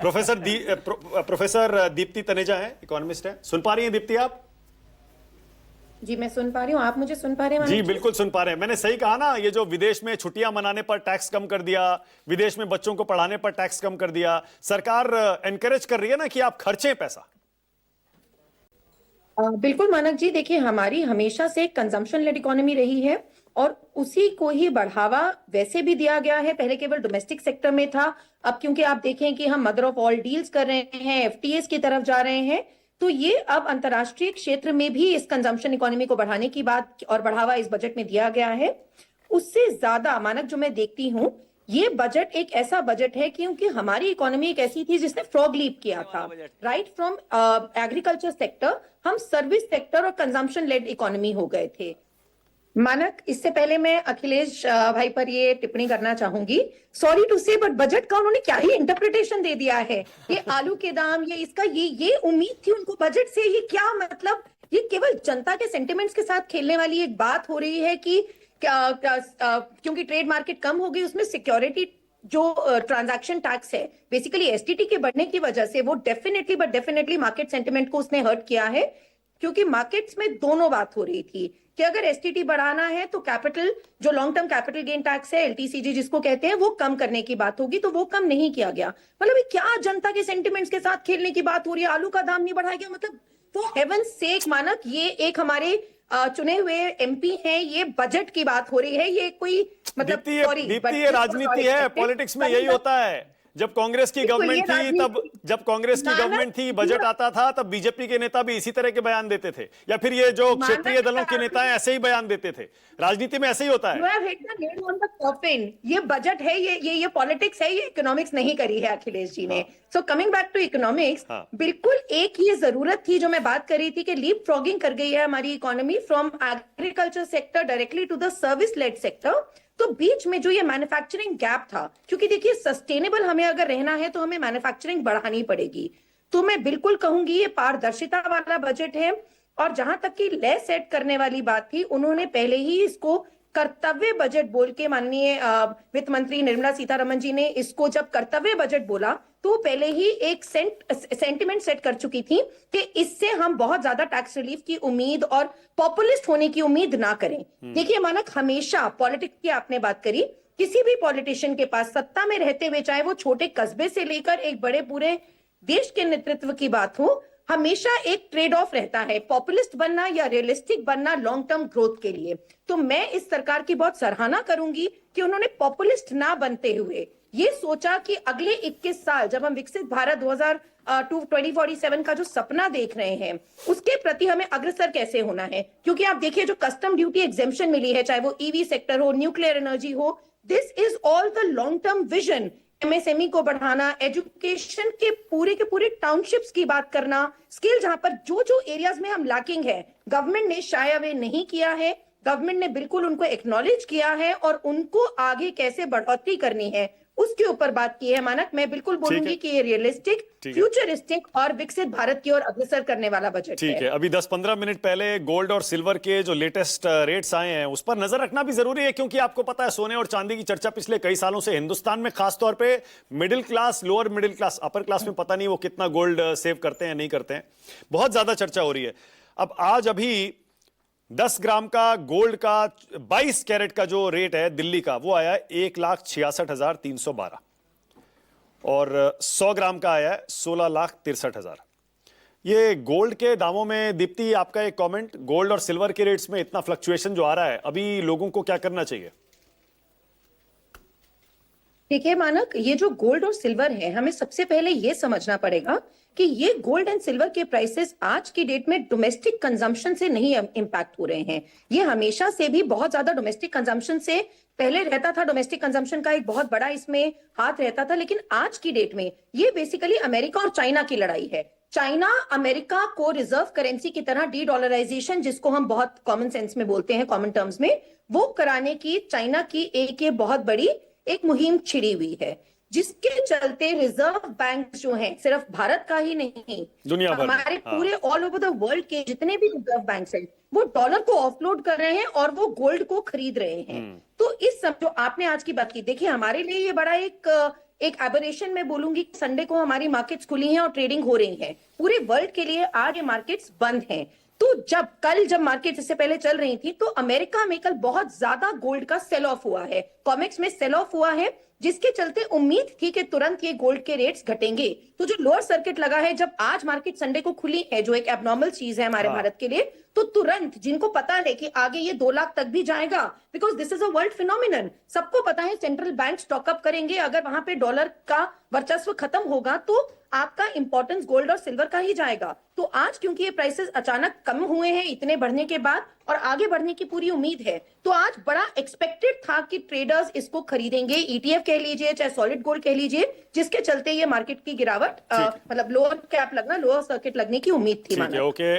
Professor Deepti Taneja है, economist है। सुन पा रही हैं दीप्ति आप? जी मैं सुन पा रही हूँ। आप मुझे सुन पा रहे हैं? जी बिल्कुल सुन पा रहे हैं। मैंने सही कहा ना? ये जो विदेश में छुट्टियां मनाने पर टैक्स कम कर दिया, विदेश में बच्चों को पढ़ाने पर टैक्स कम कर दिया, सरकार एनकरेज कर रही है ना कि आप खर्चें पैसा। बिल्कुल मानक जी, देखिए हमारी हमेशा से कंजम्पशन लेड इकोनॉमी रही है और उसी को ही बढ़ावा वैसे भी दिया गया है। पहले केवल डोमेस्टिक सेक्टर में था, अब क्योंकि आप देखें कि हम मदर ऑफ ऑल डील्स कर रहे हैं, एफटीएस की तरफ जा रहे हैं, तो ये अब अंतर्राष्ट्रीय क्षेत्र में भी इस कंजम्पशन इकोनॉमी को बढ़ाने की बात और बढ़ावा इस बजट में दिया गया है। उससे ज्यादा मानक जो मैं देखती हूँ, ये बजट एक ऐसा बजट है क्योंकि हमारी इकोनॉमी एक ऐसी थी जिसने फ्रॉग लीप किया था, राइट फ्रॉम एग्रीकल्चर सेक्टर हम सर्विस सेक्टर और कंजम्पशन लेड इकोनॉमी हो गए थे। मानक, इससे पहले मैं अखिलेश भाई पर ये टिप्पणी करना चाहूंगी, सॉरी टू से बट बजट का उन्होंने क्या ही इंटरप्रिटेशन दे दिया है। ये आलू के दाम, ये इसका ये उम्मीद थी उनको बजट से, ये क्या मतलब, ये केवल जनता के सेंटिमेंट्स के साथ खेलने वाली एक बात हो रही है कि क्योंकि ट्रेड मार्केट कम हो गई, उसमें सिक्योरिटी जो ट्रांजैक्शन टैक्स है बेसिकली एसटीटी के बढ़ने की वजह से वो डेफिनेटली मार्केट सेंटिमेंट को उसने हर्ट किया है। क्योंकि मार्केट्स में दोनों बात हो रही थी कि अगर एसटीटी बढ़ाना है तो कैपिटल, जो long term capital gain tax है एलटीसीजी जिसको कहते हैं, वो कम करने की बात होगी, तो वो कम नहीं किया गया। मतलब ये क्या जनता के सेंटिमेंट्स के साथ खेलने की बात हो रही है? आलू का दाम नहीं बढ़ाया गया, मतलब फॉर हेवन सेक मानक, ये एक हमारे चुने हुए एमपी हैं, ये बजट की बात हो रही है, ये कोई मतलब सॉरी दीप्ति ये राजनीति है, पॉलिटिक्स में यही होता है। जब कांग्रेस की गवर्नमेंट थी जब कांग्रेस की गवर्नमेंट थी, बजट आता था, तब बीजेपी के नेता भी इसी तरह के बयान देते थे, या फिर ये जो क्षेत्रीय दलों के नेता हैं ऐसे ही बयान देते थे। राजनीति में ऐसे ही होता है। ये बजट है, ये पॉलिटिक्स है, ये इकोनॉमिक्स नहीं करी है अखिलेश जी ने। So coming back to economics, बिल्कुल एक ये जरूरत थी जो मैं बात कर रही थी कि लीप फ्रॉगिंग कर गई है हमारी economy from agriculture sector directly to the service led sector. तो बीच में जो ये मैन्युफैक्चरिंग गैप था, क्योंकि देखिए सस्टेनेबल हमें अगर रहना है तो हमें मैन्युफैक्चरिंग बढ़ानी पड़ेगी, तो मैं बिल्कुल कहूंगी ये पारदर्शिता वाला बजट है। और जहां तक की लय सेट करने वाली बात थी, उन्होंने पहले ही इसको कर्तव्य बजट बोल के, माननीय वित्त मंत्री निर्मला सीतारमण जी ने इसको जब कर्तव्य बजट बोला तो पहले ही एक सेंटिमेंट सेट कर चुकी थी कि इससे हम बहुत ज्यादा टैक्स रिलीफ की उम्मीद और पॉपुलिस्ट होने की उम्मीद ना करें। देखिए मानक, हमेशा पॉलिटिक्स की आपने बात करी, किसी भी पॉलिटिशियन के पास सत्ता में रहते हुए, चाहे वो छोटे कस्बे से लेकर एक बड़े पूरे देश के नेतृत्व की बात हो, हमेशा एक ट्रेड ऑफ रहता है, पॉपुलिस्ट बनना या रियलिस्टिक बनना लॉन्ग टर्म ग्रोथ के लिए। तो मैं इस सरकार की बहुत सराहना करूंगी कि उन्होंने पॉपुलिस्ट ना बनते हुए ये सोचा कि अगले 21 साल जब हम विकसित भारत 2047 का जो सपना देख रहे हैं, उसके प्रति हमें अग्रसर कैसे होना है। क्योंकि आप देखिए जो कस्टम ड्यूटी एग्जेम्पशन मिली है, चाहे वो ईवी सेक्टर हो, न्यूक्लियर एनर्जी हो, this is all the long term vision. MSME को बढ़ाना, एजुकेशन के पूरे टाउनशिप्स की बात करना, स्किल जहां पर जो जो एरियाज में हम लैकिंग है, गवर्नमेंट ने शाय अवे नहीं किया है, गवर्नमेंट ने बिल्कुल उनको एक्नॉलेज किया है और उनको आगे कैसे बढ़ोतरी करनी है उसके ऊपर बात की है। मानक, मैं बिल्कुल बोलूंगी कि ये रियलिस्टिक, फ्यूचरिस्टिक और विकसित भारत की ओर अग्रसर करने वाला बजट है। ठीक है, अभी 10-15 मिनट पहले गोल्ड और सिल्वर के जो लेटेस्ट रेट्स आए हैं उस पर नजर रखना भी जरूरी है, क्योंकि आपको पता है सोने और चांदी की चर्चा पिछले कई सालों से हिंदुस्तान में, खासतौर पे middle class, lower middle class, upper class में पता नहीं वो कितना गोल्ड सेव करते हैं नहीं करते हैं, बहुत ज्यादा चर्चा हो रही है। अब आज अभी 10 ग्राम का गोल्ड का 22 कैरेट का जो रेट है दिल्ली का, वो आया है 1,66,312 और 100 ग्राम का आया है 16,63,000। ये गोल्ड के दामों में, दीप्ति आपका एक कमेंट, गोल्ड और सिल्वर के रेट्स में इतना फ्लक्चुएशन जो आ रहा है, अभी लोगों को क्या करना चाहिए? देखिए मानक, ये जो गोल्ड और सिल्वर है, हमें सबसे पहले ये समझना पड़ेगा कि ये गोल्ड एंड सिल्वर के प्राइसेस आज की डेट में डोमेस्टिक कंजम्पशन से नहीं इंपैक्ट हो रहे हैं। ये हमेशा से भी बहुत ज्यादा डोमेस्टिक कंजम्पशन से पहले रहता था, डोमेस्टिक कंजम्पशन का एक बहुत बड़ा इसमें हाथ रहता था, लेकिन आज की डेट में ये बेसिकली अमेरिका और चाइना की लड़ाई है। चाइना अमेरिका को रिजर्व करेंसी की तरह डी डॉलराइजेशन, जिसको हम बहुत कॉमन सेंस में बोलते हैं, कॉमन टर्म्स में, वो कराने की चाइना की एक ये बहुत बड़ी एक मुहिम छिड़ी हुई है, जिसके चलते रिजर्व बैंक जो हैं, सिर्फ भारत का ही नहीं, दुनिया भर हमारे पूरे ऑल ओवर द वर्ल्ड के जितने भी रिजर्व बैंक हैं, वो डॉलर को ऑफलोड कर रहे हैं और वो गोल्ड को खरीद रहे हैं। तो इस सब जो आपने आज की बात की, देखिए हमारे लिए ये बड़ा एक एक एबरेशन में बोलूंगी, संडे को हमारी मार्केट्स खुली हैं और ट्रेडिंग हो रही है। पूरे वर्ल्ड के लिए आज ये मार्केट्स बंद हैं। तो जब मार्केट इससे पहले चल रही थी तो अमेरिका में कल बहुत ज्यादा गोल्ड का सेल ऑफ हुआ है, कॉमेक्स में सेल ऑफ हुआ है, जिसके चलते उम्मीद थी कि तुरंत ये गोल्ड के रेट्स घटेंगे। तो जो लोअर सर्किट लगा है, जब आज मार्केट संडे को खुली है, जो एक एबनॉर्मल चीज है हमारे भारत के लिए, तो तुरंत जिनको पता है कि आगे ये 2 लाख तक भी जाएगा, because this is a world phenomenon, सबको पता है सेंट्रल बैंक स्टॉकअप करेंगे। अगर वहां पे डॉलर का वर्चस्व खत्म होगा तो आपका इंपॉर्टेंस गोल्ड और सिल्वर का ही जाएगा। तो आज क्योंकि ये प्राइसेस अचानक कम हुए हैं इतने बढ़ने के बाद और आगे बढ़ने की पूरी उम्मीद है, तो आज बड़ा एक्सपेक्टेड था कि ट्रेडर्स इसको खरीदेंगे, ईटीएफ कह लीजिए चाहे सॉलिड गोल्ड कह लीजिए, जिसके चलते ये मार्केट की गिरावट मतलब लोअर कैप लगना, लोअर सर्किट लगने की उम्मीद थी। ओके।